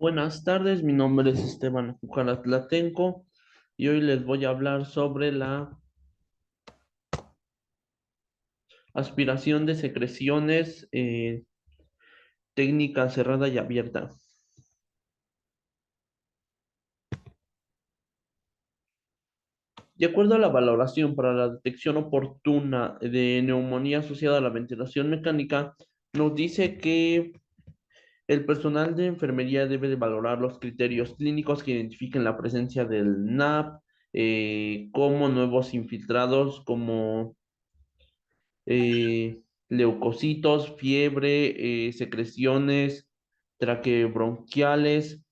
Buenas tardes, mi nombre es Esteban Tlatenco y hoy les voy a hablar sobre la aspiración de secreciones, técnica cerrada y abierta. De acuerdo a la valoración para la detección oportuna de neumonía asociada a la ventilación mecánica, nos dice que el personal de enfermería debe de valorar los criterios clínicos que identifiquen la presencia del NAP, como nuevos infiltrados, como leucocitos, fiebre, secreciones traqueobronquiales,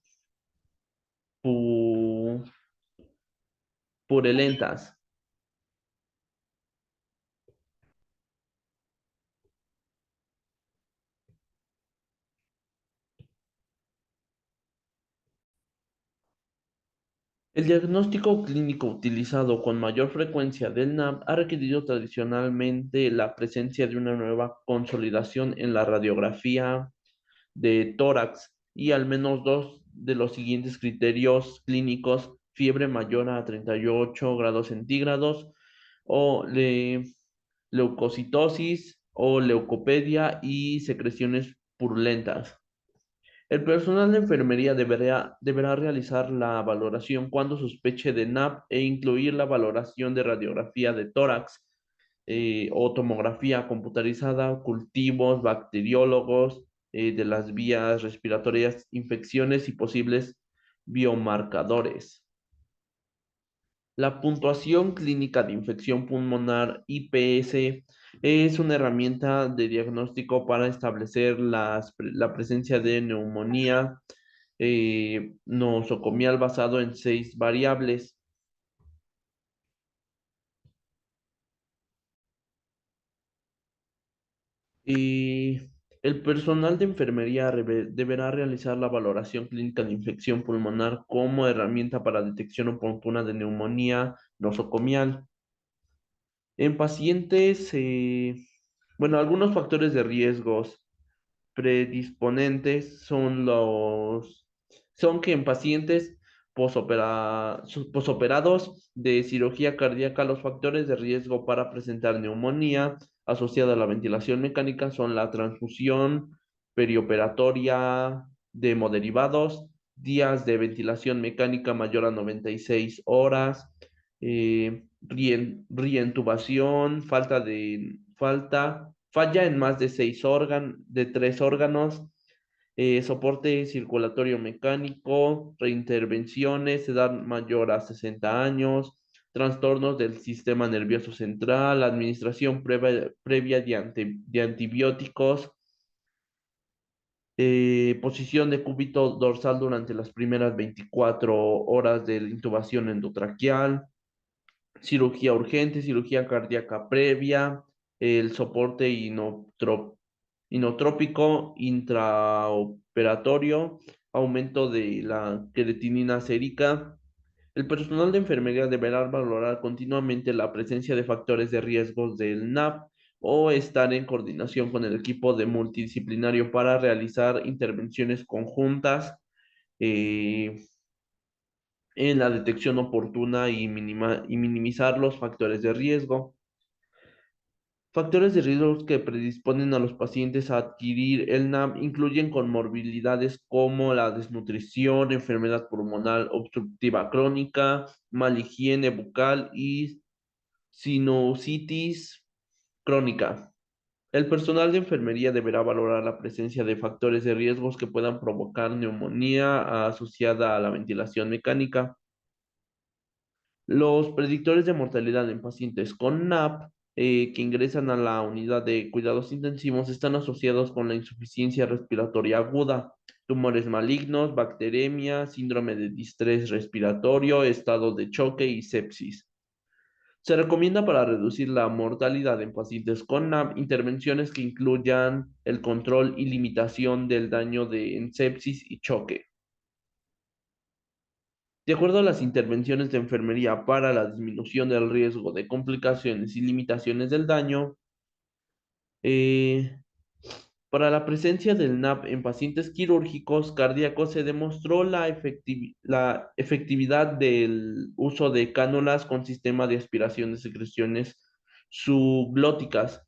pu- purulentas. El diagnóstico clínico utilizado con mayor frecuencia del NAP ha requerido tradicionalmente la presencia de una nueva consolidación en la radiografía de tórax y al menos dos de los siguientes criterios clínicos: fiebre mayor a 38 grados centígrados o leucocitosis o leucopedia y secreciones purulentas. El personal de enfermería deberá realizar la valoración cuando sospeche de NAP e incluir la valoración de radiografía de tórax, o tomografía computarizada, cultivos bacteriólogos, de las vías respiratorias, infecciones y posibles biomarcadores. La puntuación clínica de infección pulmonar IPS es una herramienta de diagnóstico para establecer la presencia de neumonía nosocomial basado en 6 variables. Y el personal de enfermería deberá realizar la valoración clínica de infección pulmonar como herramienta para detección oportuna de neumonía nosocomial. En pacientes, bueno, algunos factores de riesgos predisponentes son que en pacientes posoperados de cirugía cardíaca, los factores de riesgo para presentar neumonía asociada a la ventilación mecánica son la transfusión perioperatoria de hemoderivados, días de ventilación mecánica mayor a 96 horas, reintubación, falla en más de de 3 órganos, soporte circulatorio mecánico, reintervenciones, edad mayor a 60 años, trastornos del sistema nervioso central, administración previa de antibióticos, posición de cúbito dorsal durante las primeras 24 horas de la intubación endotraqueal, cirugía urgente, cirugía cardíaca previa, el soporte inotrópico intraoperatorio, aumento de la creatinina sérica. El personal de enfermería deberá valorar continuamente la presencia de factores de riesgos del NAP o estar en coordinación con el equipo de multidisciplinario para realizar intervenciones conjuntas, eh, en la detección oportuna y minimizar los factores de riesgo. Factores de riesgo que predisponen a los pacientes a adquirir el NAM incluyen comorbilidades como la desnutrición, enfermedad pulmonar obstructiva crónica, mal higiene bucal y sinusitis crónica. El personal de enfermería deberá valorar la presencia de factores de riesgos que puedan provocar neumonía asociada a la ventilación mecánica. Los predictores de mortalidad en pacientes con NAP, que ingresan a la unidad de cuidados intensivos, están asociados con la insuficiencia respiratoria aguda, tumores malignos, bacteremia, síndrome de distrés respiratorio, estado de choque y sepsis. Se recomienda, para reducir la mortalidad en pacientes con NAP, intervenciones que incluyan el control y limitación del daño en sepsis y choque. De acuerdo a las intervenciones de enfermería para la disminución del riesgo de complicaciones y limitaciones del daño, eh, Para la presencia del NAP en pacientes quirúrgicos cardíacos se demostró la efectividad del uso de cánulas con sistema de aspiración de secreciones subglóticas.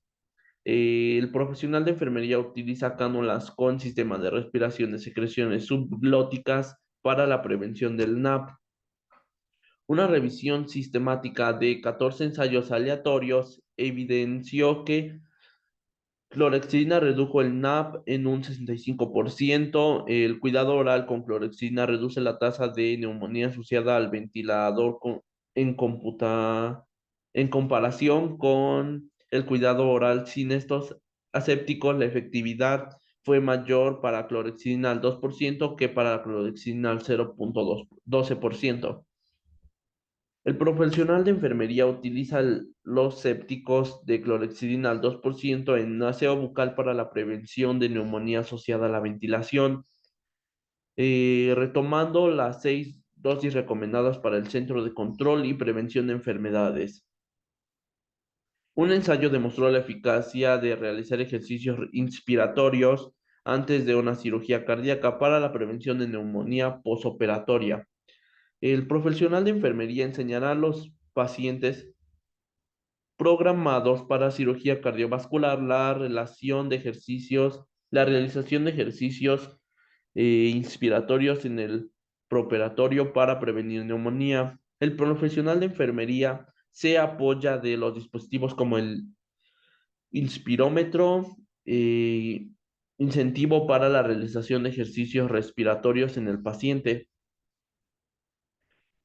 El profesional de enfermería utiliza cánulas con sistema de respiración de secreciones subglóticas para la prevención del NAP. Una revisión sistemática de 14 ensayos aleatorios evidenció que clorexidina redujo el NAP en un 65%. El cuidado oral con clorexidina reduce la tasa de neumonía asociada al ventilador en, en comparación con el cuidado oral sin estos asépticos. La efectividad fue mayor para clorexidina al 2% que para clorexidina al 0,12%. El profesional de enfermería utiliza los sépticos de clorexidina al 2% en aseo bucal para la prevención de neumonía asociada a la ventilación. Retomando las 6 dosis recomendadas para el Centro de Control y Prevención de Enfermedades. Un ensayo demostró la eficacia de realizar ejercicios inspiratorios antes de una cirugía cardíaca para la prevención de neumonía posoperatoria. El profesional de enfermería enseñará a los pacientes programados para cirugía cardiovascular, la realización de ejercicios inspiratorios en el preoperatorio para prevenir neumonía. El profesional de enfermería se apoya de los dispositivos como el inspirómetro, eh, incentivo para la realización de ejercicios respiratorios en el paciente.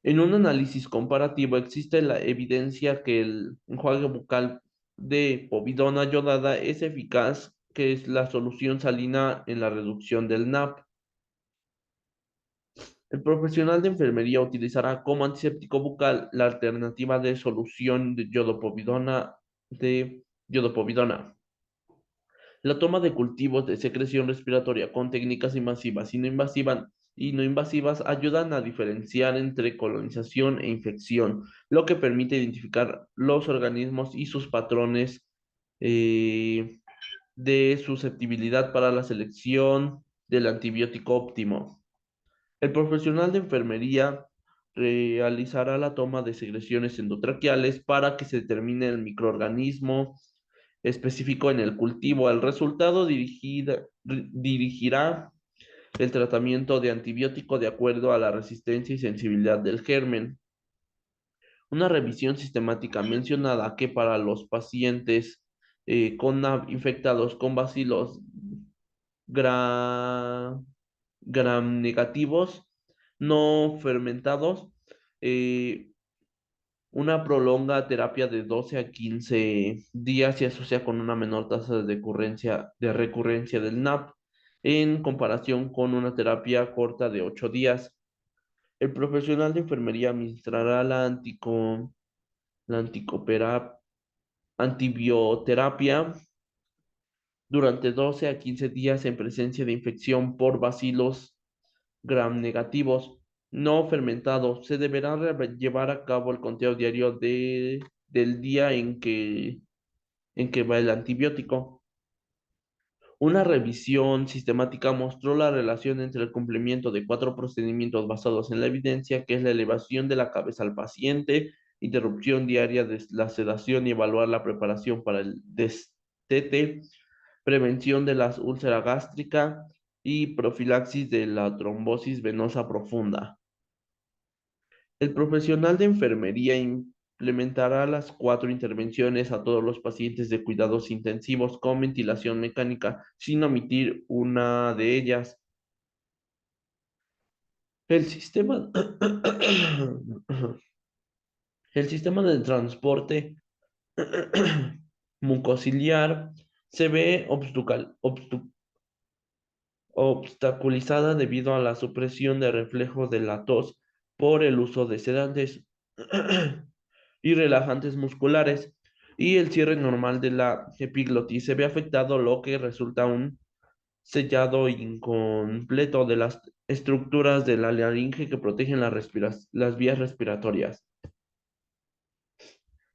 En un análisis comparativo existe la evidencia que el enjuague bucal de povidona yodada es eficaz, que es la solución salina en la reducción del NAP. El profesional de enfermería utilizará como antiséptico bucal la alternativa de solución de yodopovidona. La toma de cultivos de secreción respiratoria con técnicas invasivas y no invasivas ayudan a diferenciar entre colonización e infección, lo que permite identificar los organismos y sus patrones eh, de susceptibilidad para la selección del antibiótico óptimo. El profesional de enfermería realizará la toma de secreciones endotraqueales para que se determine el microorganismo específico en el cultivo. El resultado dirigirá el tratamiento de antibiótico de acuerdo a la resistencia y sensibilidad del germen. Una revisión sistemática mencionada que para los pacientes infectados con bacilos gra- gram negativos no fermentados, eh, una prolonga terapia de 12 a 15 días se asocia con una menor tasa de recurrencia del NAP en comparación con una terapia corta de 8 días. El profesional de enfermería administrará la antibioterapia durante 12 a 15 días en presencia de infección por bacilos gram negativos no fermentados. Se deberá llevar a cabo el conteo diario del día en que va el antibiótico. Una revisión sistemática mostró la relación entre el cumplimiento de 4 procedimientos basados en la evidencia, que es la elevación de la cabeza al paciente, interrupción diaria de la sedación y evaluar la preparación para el destete, prevención de la úlcera gástrica y profilaxis de la trombosis venosa profunda. El profesional de enfermería implementará las 4 intervenciones a todos los pacientes de cuidados intensivos con ventilación mecánica, sin omitir una de ellas. El sistema, el sistema de transporte mucociliar se ve obstaculizada debido a la supresión de reflejo de la tos por el uso de sedantes y relajantes musculares, y el cierre normal de la epiglotis se ve afectado, lo que resulta un sellado incompleto de las estructuras de la laringe que protegen las vías respiratorias.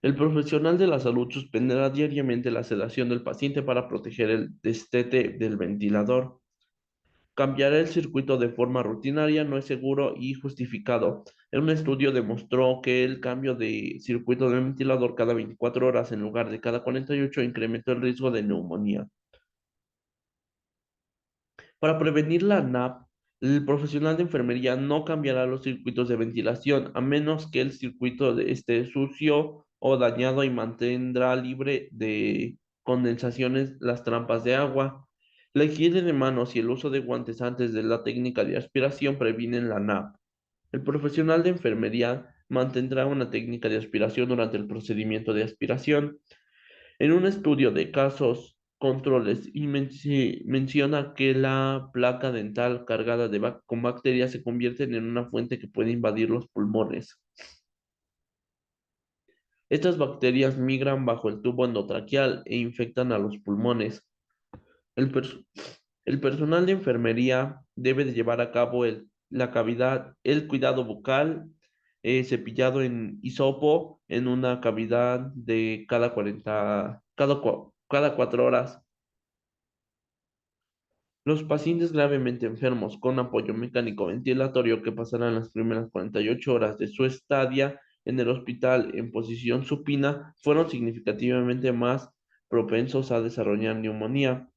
El profesional de la salud suspenderá diariamente la sedación del paciente para proteger el destete del ventilador. Cambiar el circuito de forma rutinaria no es seguro y justificado. En un estudio demostró que el cambio de circuito del ventilador cada 24 horas en lugar de cada 48 incrementó el riesgo de neumonía. Para prevenir la NAP, el profesional de enfermería no cambiará los circuitos de ventilación a menos que el circuito esté sucio o dañado y mantendrá libre de condensaciones las trampas de agua. La higiene de manos y el uso de guantes antes de la técnica de aspiración previenen la NAP. El profesional de enfermería mantendrá una técnica de aspiración durante el procedimiento de aspiración. En un estudio de casos controles y menciona que la placa dental cargada con bacterias se convierte en una fuente que puede invadir los pulmones. Estas bacterias migran bajo el tubo endotraqueal e infectan a los pulmones. El, pers- el personal de enfermería debe de llevar a cabo la cavidad, el cuidado bucal, cepillado en hisopo en una cavidad de cada 4 horas. Los pacientes gravemente enfermos con apoyo mecánico ventilatorio que pasarán las primeras 48 horas de su estadía en el hospital en posición supina fueron significativamente más propensos a desarrollar neumonía.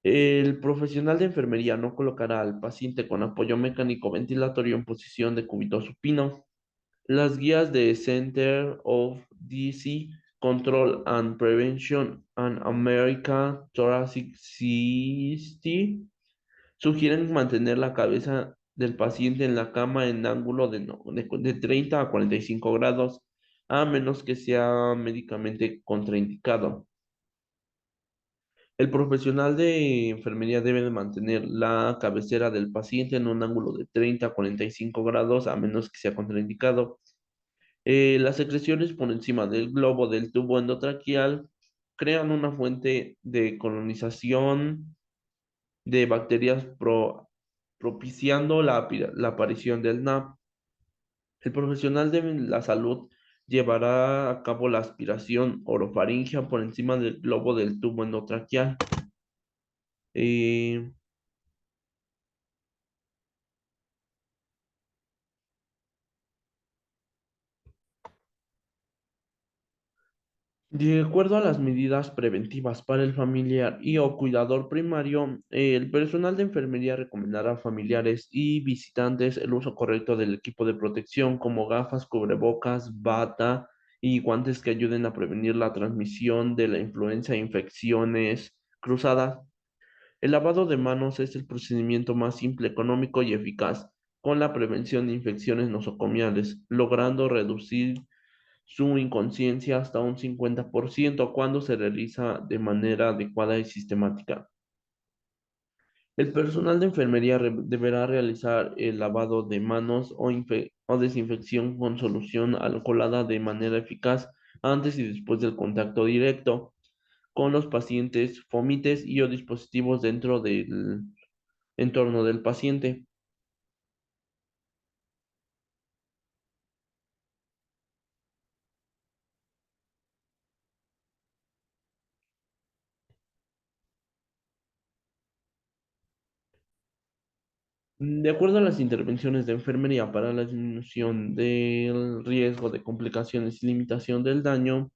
El profesional de enfermería no colocará al paciente con apoyo mecánico ventilatorio en posición de cúbito supino. Las guías de Center of Disease Control and Prevention and American Thoracic Society sugieren mantener la cabeza del paciente en la cama en ángulo de 30 a 45 grados, a menos que sea médicamente contraindicado. El profesional de enfermería debe de mantener la cabecera del paciente en un ángulo de 30 a 45 grados, a menos que sea contraindicado. Las secreciones por encima del globo del tubo endotraqueal crean una fuente de colonización de bacterias propiciando la aparición del NAP. El profesional de la salud llevará a cabo la aspiración orofaringea por encima del globo del tubo endotraqueal. Eh, De acuerdo a las medidas preventivas para el familiar y o cuidador primario, el personal de enfermería recomendará a familiares y visitantes el uso correcto del equipo de protección como gafas, cubrebocas, bata y guantes que ayuden a prevenir la transmisión de la influenza e infecciones cruzadas. El lavado de manos es el procedimiento más simple, económico y eficaz con la prevención de infecciones nosocomiales, logrando reducir su inconsciencia hasta un 50% cuando se realiza de manera adecuada y sistemática. El personal de enfermería deberá realizar el lavado de manos o desinfección con solución alcoholada de manera eficaz antes y después del contacto directo con los pacientes, fomites y o dispositivos dentro del entorno del paciente. De acuerdo a las intervenciones de enfermería para la disminución del riesgo de complicaciones y limitación del daño,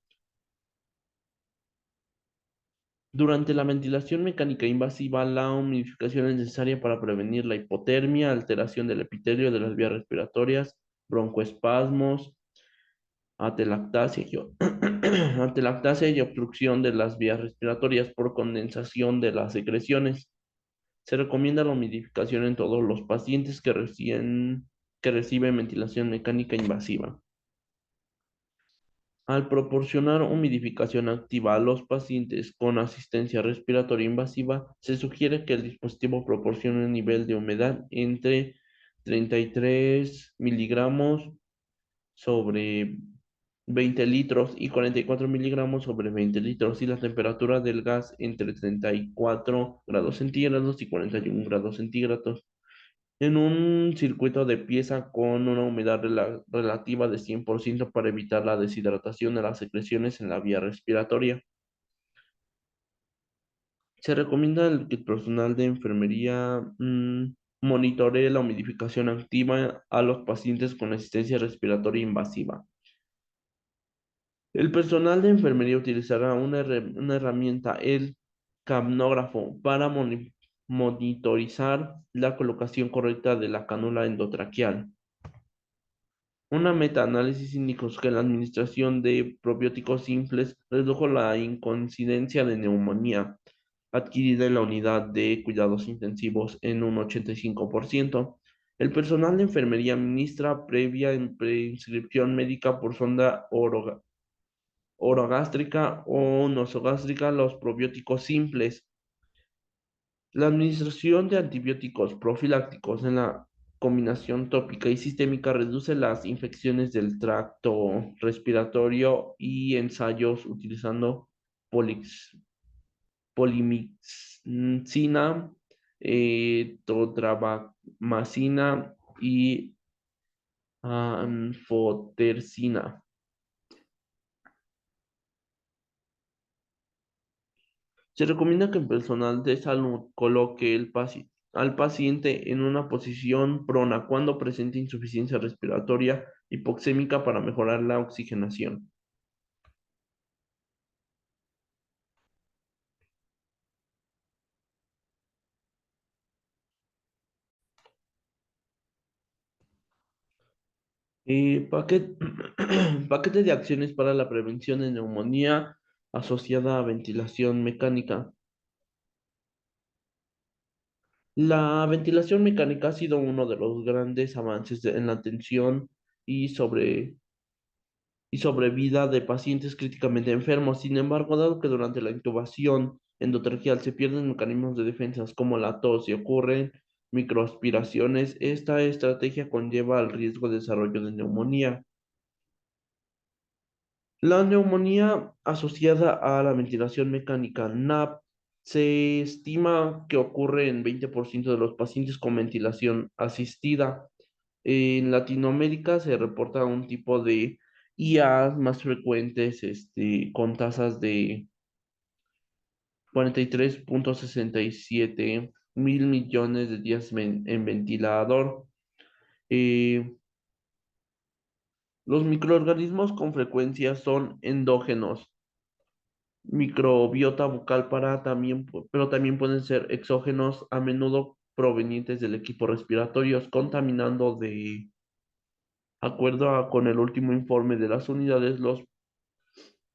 durante la ventilación mecánica invasiva, la humidificación es necesaria para prevenir la hipotermia, alteración del epitelio de las vías respiratorias, broncoespasmos, atelectasia atelectasia y obstrucción de las vías respiratorias por condensación de las secreciones. Se recomienda la humidificación en todos los pacientes que reciben ventilación mecánica invasiva. Al proporcionar humidificación activa a los pacientes con asistencia respiratoria invasiva, se sugiere que el dispositivo proporcione un nivel de humedad entre 33 miligramos sobre 20 litros y 44 miligramos sobre 20 litros y la temperatura del gas entre 34 grados centígrados y 41 grados centígrados. en un circuito de pieza con una humedad relativa de 100% para evitar la deshidratación de las secreciones en la vía respiratoria. Se recomienda que el personal de enfermería monitoree la humidificación activa a los pacientes con asistencia respiratoria invasiva. El personal de enfermería utilizará una herramienta, el capnógrafo, para monitorizar la colocación correcta de la cánula endotraqueal. Una metaanálisis indicó que la administración de probióticos simples redujo la incidencia de neumonía adquirida en la unidad de cuidados intensivos en un 85%. El personal de enfermería administra previa prescripción médica por sonda orogástrica o nasogástrica los probióticos simples. La administración de antibióticos profilácticos en la combinación tópica y sistémica reduce las infecciones del tracto respiratorio y ensayos utilizando polix- polimixina, totravamacina y anfotericina. Se recomienda que el personal de salud coloque al paciente en una posición prona cuando presente insuficiencia respiratoria hipoxémica para mejorar la oxigenación. Paquete, paquete de acciones para la prevención de neumonía asociada a ventilación mecánica. La ventilación mecánica ha sido uno de los grandes avances en la atención y sobrevida de pacientes críticamente enfermos. Sin embargo, dado que durante la intubación endotraqueal se pierden mecanismos de defensa como la tos y ocurren microaspiraciones, esta estrategia conlleva al riesgo de desarrollo de neumonía. La neumonía asociada a la ventilación mecánica NAP se estima que ocurre en 20% de los pacientes con ventilación asistida. En Latinoamérica se reporta un tipo de IA más frecuentes, con tasas de 43,67 mil millones de días en ventilador. Eh, los microorganismos con frecuencia son endógenos, microbiota bucal pero también pueden ser exógenos, a menudo provenientes del equipo respiratorio, contaminando de acuerdo con el último informe de las unidades. Los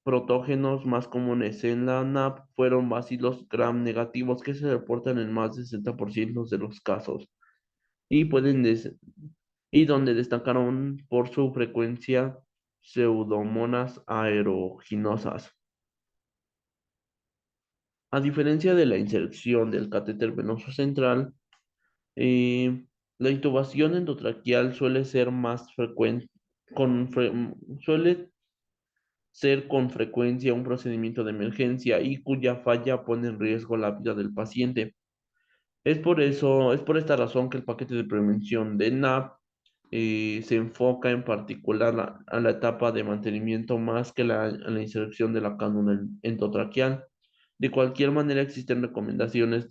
protógenos más comunes en la NAP fueron bacilos gram negativos que se reportan en más del 60% de los casos y y donde destacaron por su frecuencia pseudomonas aeruginosas. A diferencia de la inserción del catéter venoso central, eh, la intubación endotraqueal suele ser con frecuencia un procedimiento de emergencia y cuya falla pone en riesgo la vida del paciente. Es por esta razón que el paquete de prevención de NAP se enfoca en particular a la etapa de mantenimiento más que a la inserción de la cánula endotraqueal. De cualquier manera, existen recomendaciones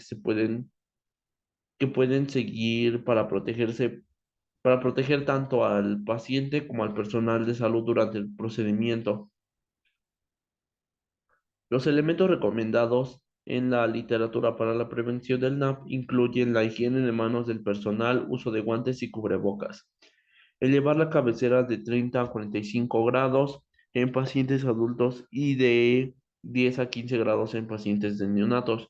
que pueden seguir para proteger tanto al paciente como al personal de salud durante el procedimiento. Los elementos recomendados en la literatura para la prevención del NAP incluyen la higiene de manos del personal, uso de guantes y cubrebocas. Elevar la cabecera de 30 a 45 grados en pacientes adultos y de 10 a 15 grados en pacientes de neonatos.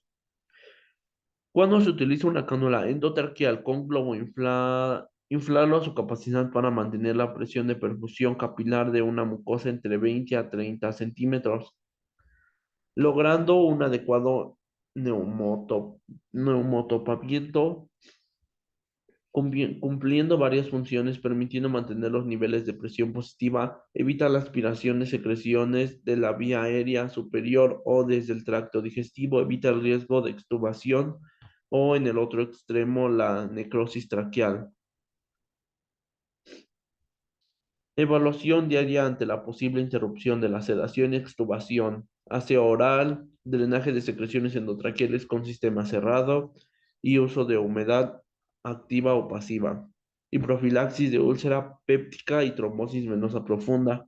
Cuando se utiliza una cánula endotraqueal con globo inflarlo a su capacidad para mantener la presión de perfusión capilar de una mucosa entre 20 a 30 centímetros, logrando un adecuado neumoto- neumotopamiento, cumpliendo varias funciones, permitiendo mantener los niveles de presión positiva, evita la aspiración de secreciones de la vía aérea superior o desde el tracto digestivo, evita el riesgo de extubación o en el otro extremo la necrosis traqueal. Evaluación diaria ante la posible interrupción de la sedación y extubación. Aseo oral, drenaje de secreciones endotraqueales con sistema cerrado y uso de humedad activa o pasiva. Y profilaxis de úlcera péptica y trombosis venosa profunda.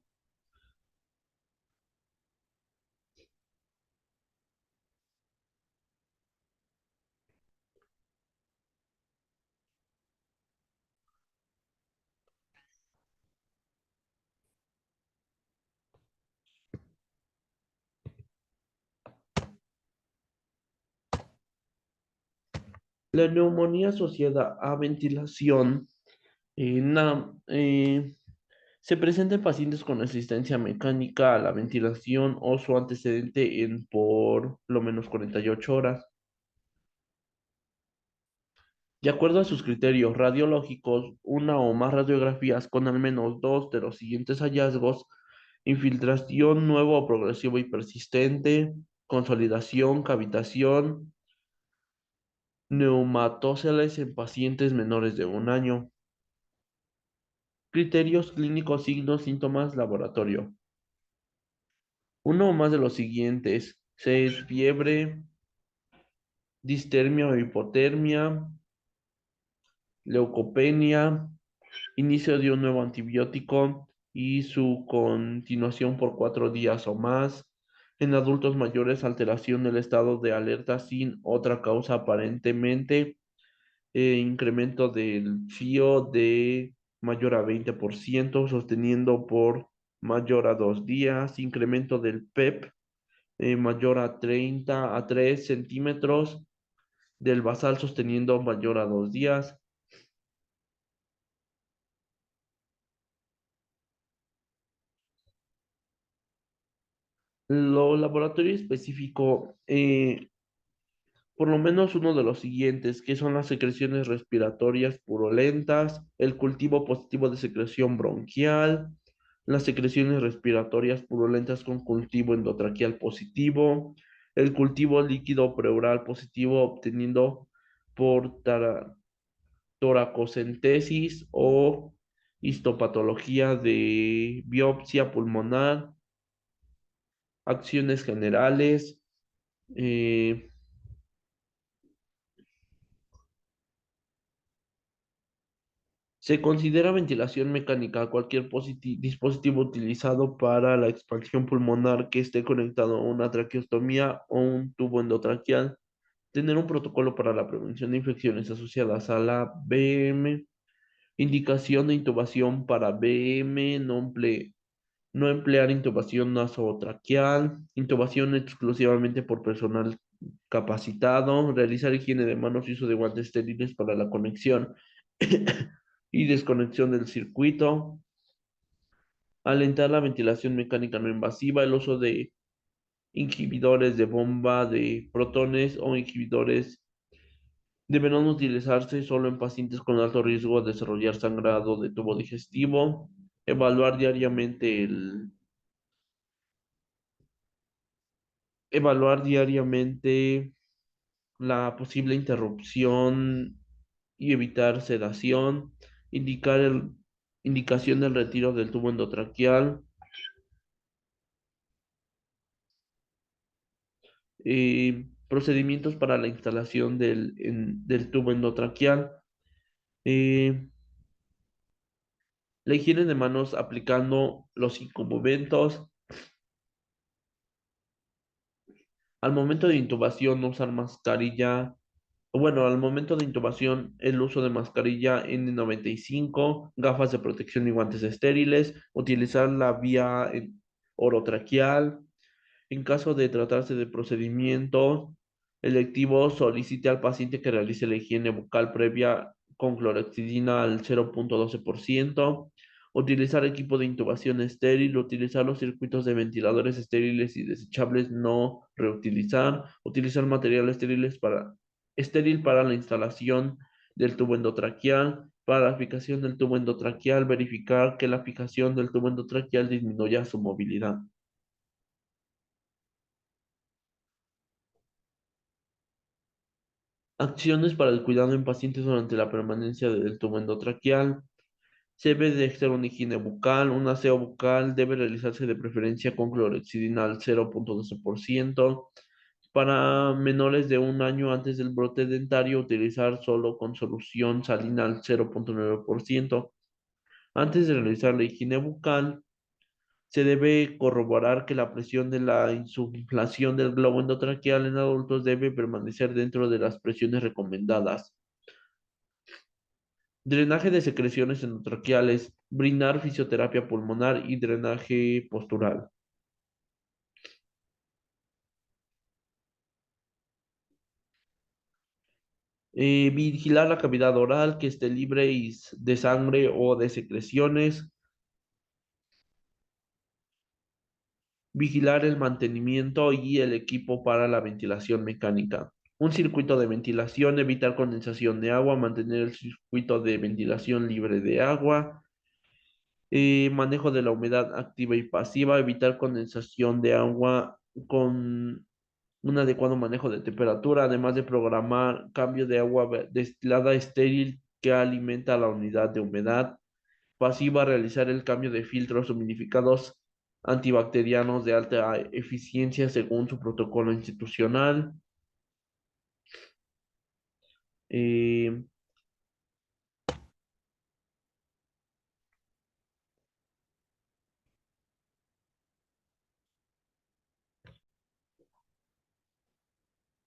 La neumonía asociada a ventilación se presenta en pacientes con resistencia mecánica a la ventilación o su antecedente en por lo menos 48 horas. De acuerdo a sus criterios radiológicos, una o más radiografías con al menos dos de los siguientes hallazgos: infiltración nuevo o progresivo y persistente, consolidación, cavitación, neumatóceles en pacientes menores de un año. Criterios clínicos, signos, síntomas, laboratorio. Uno o más de los siguientes: sed, fiebre, distermia o hipotermia, leucopenia, inicio de un nuevo antibiótico y su continuación por 4 días o más. En adultos mayores, alteración del estado de alerta sin otra causa aparentemente. Incremento del FIO de mayor a 20%, sosteniendo por mayor a 2 días. Incremento del PEP mayor a 30 a 3 centímetros del basal, sosteniendo mayor a 2 días. Lo laboratorio específico, por lo menos uno de los siguientes, que son las secreciones respiratorias purulentas, el cultivo positivo de secreción bronquial, las secreciones respiratorias purulentas con cultivo endotraqueal positivo, el cultivo líquido pleural positivo obtenido por toracocentesis o histopatología de biopsia pulmonar, acciones generales. eh, Se considera ventilación mecánica a cualquier dispositivo utilizado para la expansión pulmonar que esté conectado a una traqueostomía o un tubo endotraqueal. Tener un protocolo para la prevención de infecciones asociadas a la BM. Indicación de intubación para BM. No emplear intubación nasotraqueal. Intubación exclusivamente por personal capacitado. Realizar higiene de manos y uso de guantes estériles para la conexión y desconexión del circuito. Alentar la ventilación mecánica no invasiva, el uso de inhibidores de bomba de protones o inhibidores deberán utilizarse solo en pacientes con alto riesgo de desarrollar sangrado de tubo digestivo. Evaluar diariamente evaluar diariamente la posible interrupción y evitar sedación. Indicación del retiro del tubo endotraqueal. Procedimientos para la instalación del tubo endotraqueal. eh, la higiene de manos aplicando los incumoventos. Al momento de intubación, no usar mascarilla. Bueno, al momento de intubación, el uso de mascarilla N95, gafas de protección y guantes estériles. Utilizar la vía orotraqueal. En caso de tratarse de procedimiento electivo, solicite al paciente que realice la higiene bucal previa con clorexidina al 0,12%. Utilizar equipo de intubación estéril, utilizar los circuitos de ventiladores estériles y desechables, no reutilizar, utilizar material estéril para la instalación del tubo endotraqueal. Para la fijación del tubo endotraqueal, verificar que la fijación del tubo endotraqueal disminuya su movilidad. Acciones para el cuidado en pacientes durante la permanencia del tubo endotraqueal. Se debe de hacer una higiene bucal, un aseo bucal debe realizarse de preferencia con clorexidina al 0,12%. Para menores de 1 año antes del brote dentario, utilizar solo con solución salina al 0,9%. Antes de realizar la higiene bucal, se debe corroborar que la presión de la insuflación del globo endotraqueal en adultos debe permanecer dentro de las presiones recomendadas. Drenaje de secreciones endotraqueales, brindar fisioterapia pulmonar y drenaje postural. Vigilar la cavidad oral que esté libre de sangre o de secreciones. Vigilar el mantenimiento y el equipo para la ventilación mecánica. Un circuito de ventilación, evitar condensación de agua, mantener el circuito de ventilación libre de agua. Manejo de la humedad activa y pasiva, evitar condensación de agua con un adecuado manejo de temperatura, además de programar cambio de agua destilada estéril que alimenta la unidad de humedad pasiva, realizar el cambio de filtros humidificados antibacterianos de alta eficiencia según su protocolo institucional. Eh,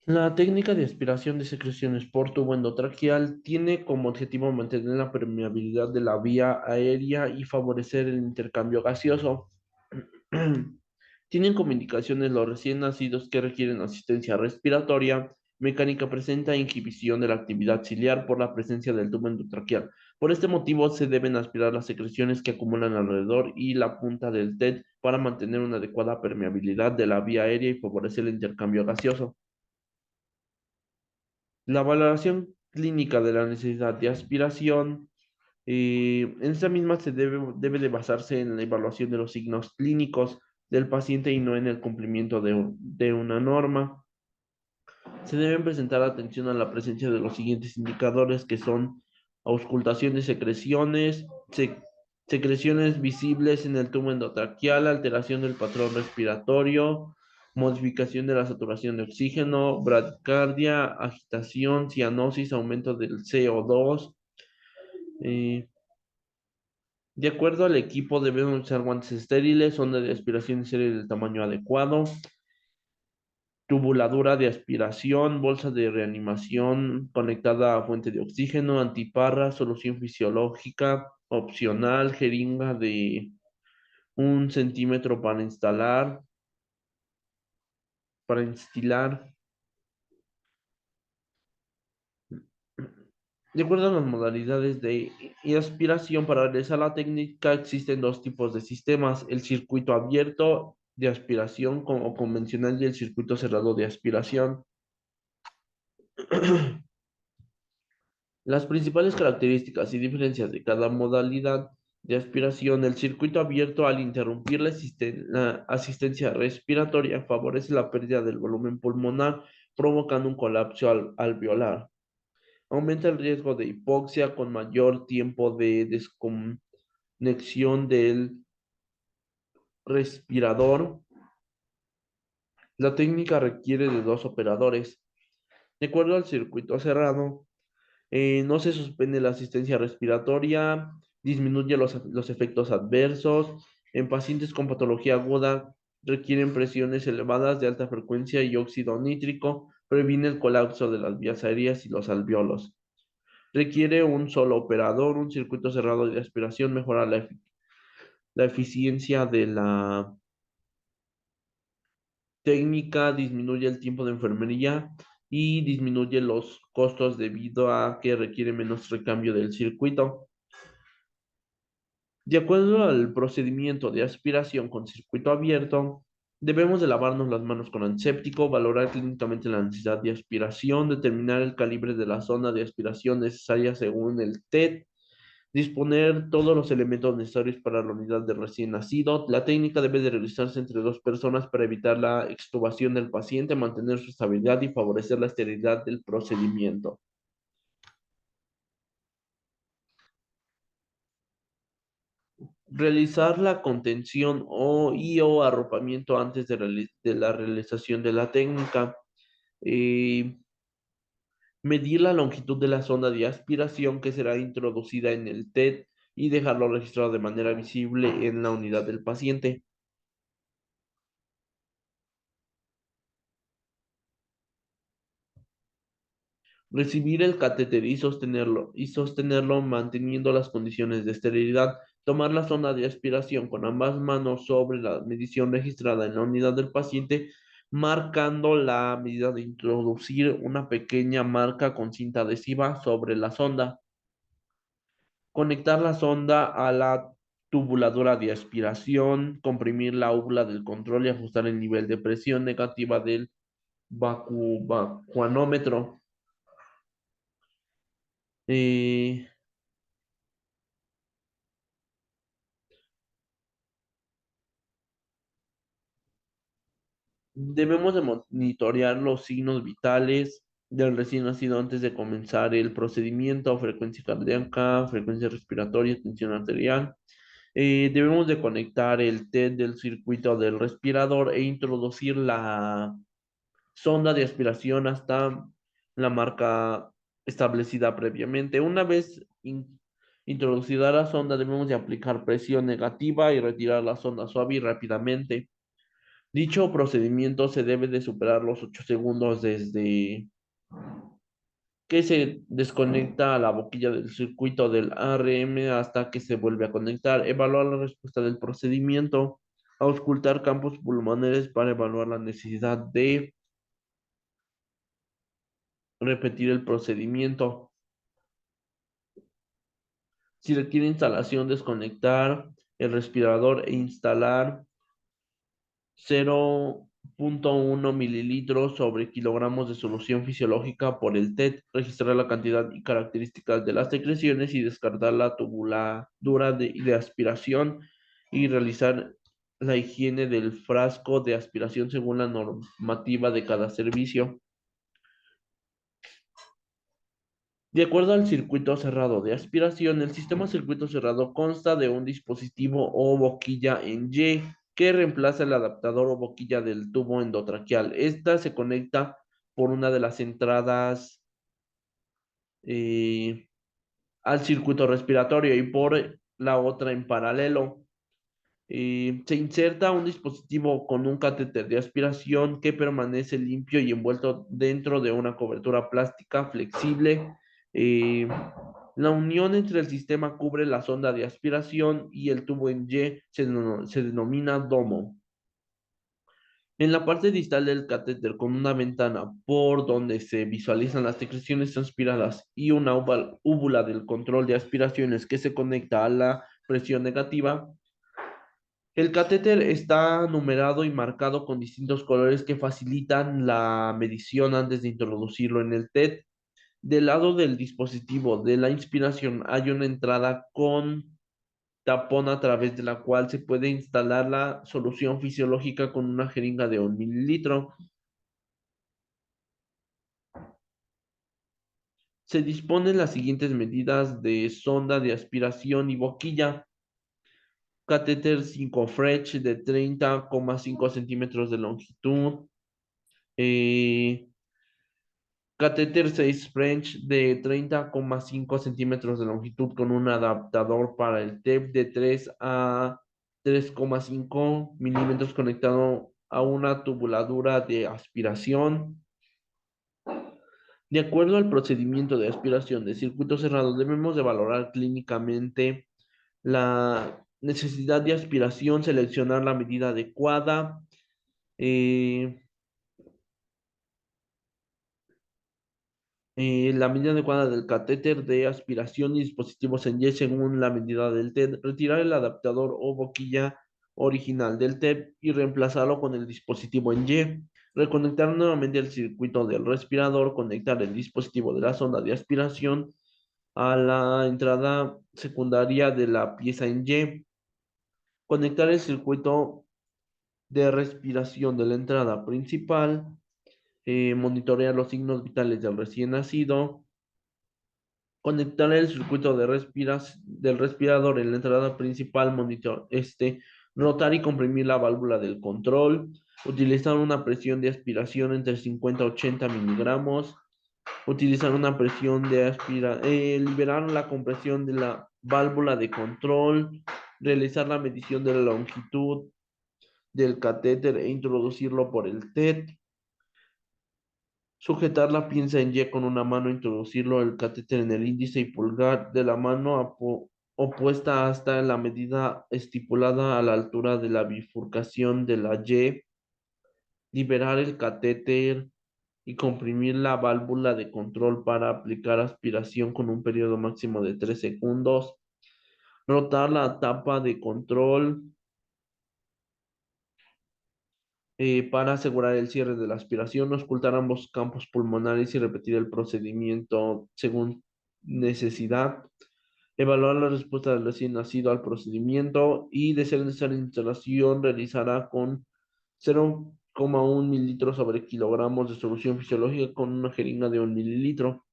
la técnica de aspiración de secreciones por tubo endotraqueal tiene como objetivo mantener la permeabilidad de la vía aérea y favorecer el intercambio gaseoso. Tienen como indicaciones los recién nacidos que requieren asistencia respiratoria. Mecánica presenta inhibición de la actividad ciliar por la presencia del tubo endotraqueal. Por este motivo se deben aspirar las secreciones que acumulan alrededor y la punta del TED para mantener una adecuada permeabilidad de la vía aérea y favorecer el intercambio gaseoso. La valoración clínica de la necesidad de aspiración, en esta misma debe de basarse en la evaluación de los signos clínicos del paciente y no en el cumplimiento de una norma. Se deben presentar atención a la presencia de los siguientes indicadores que son auscultación de secreciones, secreciones visibles en el tubo endotraqueal, alteración del patrón respiratorio, modificación de la saturación de oxígeno, bradicardia, agitación, cianosis, aumento del CO2. eh, de acuerdo al equipo, debemos usar guantes estériles, sonda de aspiración serie del tamaño adecuado, tubuladura de aspiración, bolsa de reanimación conectada a fuente de oxígeno, antiparra, solución fisiológica, opcional, jeringa de 1 centímetro para instilar. De acuerdo a las modalidades de aspiración para realizar la técnica, existen dos tipos de sistemas, el circuito abierto de aspiración o convencional y el circuito cerrado de aspiración. Las principales características y diferencias de cada modalidad de aspiración, el circuito abierto al interrumpir la asistencia respiratoria favorece la pérdida del volumen pulmonar, provocando un colapso alveolar. Aumenta el riesgo de hipoxia con mayor tiempo de desconexión del respirador. La técnica requiere de dos operadores. De acuerdo al circuito cerrado, no se suspende la asistencia respiratoria, disminuye los efectos adversos. En pacientes con patología aguda requieren presiones elevadas de alta frecuencia y óxido nítrico, previene el colapso de las vías aéreas y los alvéolos. Requiere un solo operador, un circuito cerrado de aspiración, mejora la eficiencia de la técnica, disminuye el tiempo de enfermería y disminuye los costos debido a que requiere menos recambio del circuito. De acuerdo al procedimiento de aspiración con circuito abierto, debemos de lavarnos las manos con antiséptico, valorar clínicamente la necesidad de aspiración, determinar el calibre de la zona de aspiración necesaria según el TED, Disponer todos los elementos necesarios para la unidad de recién nacido. La técnica debe de realizarse entre dos personas para evitar la extubación del paciente, mantener su estabilidad y favorecer la esterilidad del procedimiento. Realizar la contención o arropamiento antes de la realización de la técnica. Eh, Medir la longitud de la sonda de aspiración que será introducida en el TED y dejarlo registrado de manera visible en la unidad del paciente. Recibir el catéter y sostenerlo manteniendo las condiciones de esterilidad. Tomar la sonda de aspiración con ambas manos sobre la medición registrada en la unidad del paciente, marcando la medida de introducir una pequeña marca con cinta adhesiva sobre la sonda. Conectar la sonda a la tubuladora de aspiración, comprimir la úvula del control y ajustar el nivel de presión negativa del vacuanómetro. Eh, Debemos de monitorear los signos vitales del recién nacido antes de comenzar el procedimiento: frecuencia cardíaca, frecuencia respiratoria, tensión arterial. Debemos de conectar el TED del circuito del respirador e introducir la sonda de aspiración hasta la marca establecida previamente. Una vez introducida la sonda, debemos de aplicar presión negativa y retirar la sonda suave y rápidamente. Dicho procedimiento se debe de superar los 8 segundos desde que se desconecta la boquilla del circuito del ARM hasta que se vuelve a conectar. Evaluar la respuesta del procedimiento. Auscultar campos pulmonares para evaluar la necesidad de repetir el procedimiento. Si requiere instalación, desconectar el respirador e instalar 0,1 mililitros sobre kilogramos de solución fisiológica por el TET, registrar la cantidad y características de las secreciones y descartar la tubuladura de aspiración y realizar la higiene del frasco de aspiración según la normativa de cada servicio. De acuerdo al circuito cerrado de aspiración, el sistema circuito cerrado consta de un dispositivo o boquilla en Y que reemplaza el adaptador o boquilla del tubo endotraqueal. Esta se conecta por una de las entradas eh, al circuito respiratorio y por la otra en paralelo. Se inserta un dispositivo con un catéter de aspiración que permanece limpio y envuelto dentro de una cobertura plástica flexible. Eh, la unión entre el sistema cubre la sonda de aspiración y el tubo en Y se denomina domo. En la parte distal del catéter, con una ventana por donde se visualizan las secreciones transpiradas y una úvula del control de aspiraciones que se conecta a la presión negativa, el catéter está numerado y marcado con distintos colores que facilitan la medición antes de introducirlo en el TED. Del lado del dispositivo de la inspiración hay una entrada con tapón a través de la cual se puede instalar la solución fisiológica con una jeringa de 1 mililitro. Se disponen las siguientes medidas de sonda de aspiración y boquilla. Catéter 5 French de 30,5 centímetros de longitud. Eh, Catéter 6 French de 30,5 centímetros de longitud con un adaptador para el TEP de 3 a 3,5 milímetros conectado a una tubuladura de aspiración. De acuerdo al procedimiento de aspiración de circuito cerrado, debemos de valorar clínicamente la necesidad de aspiración, seleccionar la medida adecuada, eh, la medida adecuada del catéter de aspiración y dispositivos en Y según la medida del TED, retirar el adaptador o boquilla original del TED y reemplazarlo con el dispositivo en Y, reconectar nuevamente el circuito del respirador, conectar el dispositivo de la sonda de aspiración a la entrada secundaria de la pieza en Y. Conectar el circuito de respiración de la entrada principal. Monitorear los signos vitales del recién nacido. Conectar el circuito del respirador en la entrada principal, rotar y comprimir la válvula del control, utilizar una presión de aspiración entre 50 y 80 miligramos, utilizar una presión de liberar la compresión de la válvula de control, realizar la medición de la longitud del catéter e introducirlo por el TET, sujetar la pinza en Y con una mano, introducirlo el catéter en el índice y pulgar de la mano opuesta hasta la medida estipulada a la altura de la bifurcación de la Y, liberar el catéter y comprimir la válvula de control para aplicar aspiración con un periodo máximo de 3 segundos, rotar la tapa de control para asegurar el cierre de la aspiración, ocultar ambos campos pulmonares y repetir el procedimiento según necesidad, evaluar la respuesta del recién nacido al procedimiento y, de ser necesaria instalación, realizará con 0,1 mililitros sobre kilogramos de solución fisiológica con una jeringa de 1 mililitro.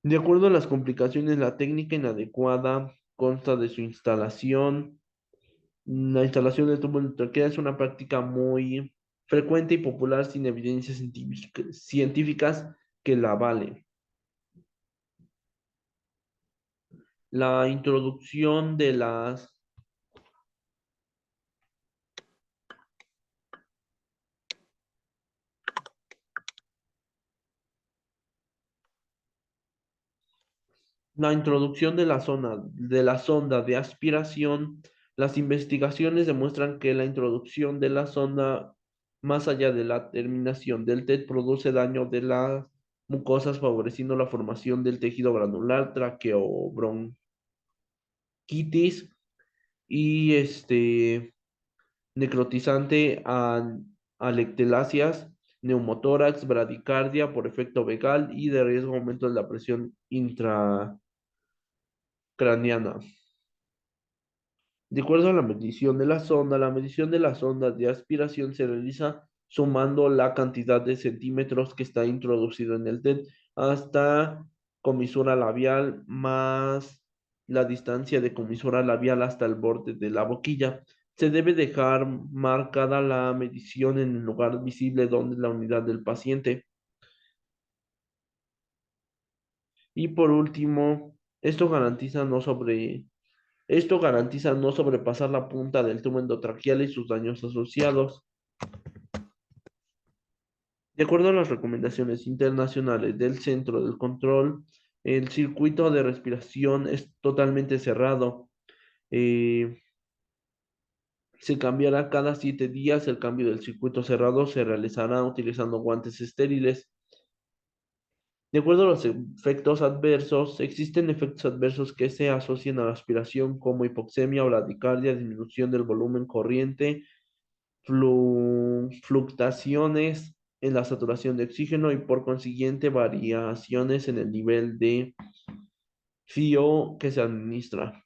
De acuerdo a las complicaciones, la técnica inadecuada consta de su instalación. La instalación de tubo de traquea es una práctica muy frecuente y popular sin evidencias científicas que la avalen. La introducción de de la sonda de aspiración. Las investigaciones demuestran que la introducción de la sonda más allá de la terminación del TET produce daño de las mucosas, favoreciendo la formación del tejido granular, traqueobronquitis y necrotizante, alectelasias, neumotórax, bradicardia por efecto vagal y de riesgo aumento de la presión intracraniana. De acuerdo a la medición de la sonda de aspiración se realiza sumando la cantidad de centímetros que está introducido en el TED hasta comisura labial más la distancia de comisura labial hasta el borde de la boquilla. Se debe dejar marcada la medición en el lugar visible donde la unidad del paciente. Y por último, esto garantiza no sobrepasar la punta del tubo endotraqueal y sus daños asociados. De acuerdo a las recomendaciones internacionales del Centro del Control, el circuito de respiración es totalmente cerrado. Eh, Se cambiará cada 7 días. El cambio del circuito cerrado se realizará utilizando guantes estériles. De acuerdo a los efectos adversos, existen efectos adversos que se asocian a la aspiración como hipoxemia o bradicardia, disminución del volumen corriente, fluctuaciones en la saturación de oxígeno y por consiguiente variaciones en el nivel de FIO que se administra.